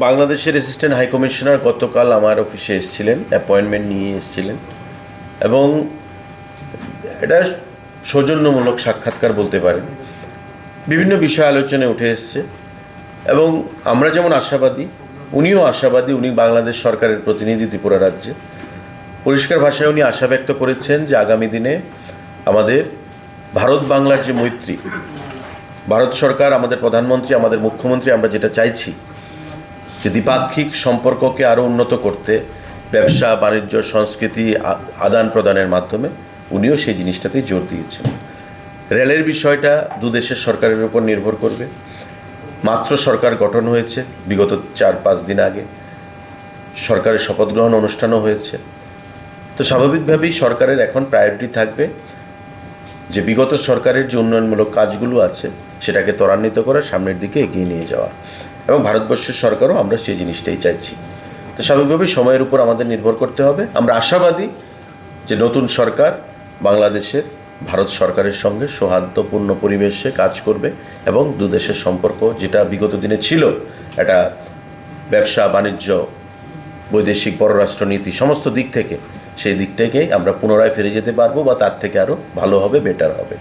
বাংলাদেশের assistant high commissioner গতকাল আমার অফিসে এসেছিলেন, অ্যাপয়েন্টমেন্ট নিয়ে এসেছিলেন এবং এটা সৌজন্যমূলক সাক্ষাৎকার বলতে পারেন। বিভিন্ন বিষয় আলোচনায় উঠে এসছে এবং আমরা যেমন আশাবাদী, উনিও আশাবাদী। উনি বাংলাদেশ সরকারের প্রতিনিধি ত্রিপুরা রাজ্যে। পরিষ্কার ভাষায় উনি আশা ব্যক্ত করেছেন যে আগামী দিনে আমাদের ভারত বাংলার যে মৈত্রী, ভারত সরকার, আমাদের প্রধানমন্ত্রী, আমাদের মুখ্যমন্ত্রী, আমরা যেটা চাইছি যে দ্বিপাক্ষিক সম্পর্ককে আরও উন্নত করতে ব্যবসা বাণিজ্য সংস্কৃতি আদান প্রদানের মাধ্যমে উনিও সেই জিনিসটাতেই জোর দিয়েছেন। রেলের বিষয়টা দু দেশের সরকারের উপর নির্ভর করবে। মাত্র সরকার গঠন হয়েছে, বিগত 4-5 দিন আগে সরকারের শপথ গ্রহণ অনুষ্ঠানও হয়েছে। তো স্বাভাবিকভাবেই সরকারের এখন প্রায়োরিটি থাকবে যে বিগত সরকারের যে উন্নয়নমূলক কাজগুলো আছে সেটাকে ত্বরান্বিত করে সামনের দিকে এগিয়ে নিয়ে যাওয়া, এবং ভারতবর্ষের সরকারও আমরা সেই জিনিসটাই চাইছি। তো স্বাভাবিকভাবেই সময়ের উপর আমাদের নির্ভর করতে হবে। আমরা আশাবাদী যে নতুন সরকার বাংলাদেশের ভারত সরকারের সঙ্গে সৌহার্দ্যপূর্ণ পরিবেশে কাজ করবে এবং দু দেশের সম্পর্ক যেটা বিগত দিনে ছিল, একটা ব্যবসা বাণিজ্য বৈদেশিক পররাষ্ট্রনীতি সমস্ত দিক থেকে সেই দিকটাকেই আমরা পুনরায় ফিরে যেতে পারবো বা তার থেকে আরও ভালো হবে, বেটার হবে।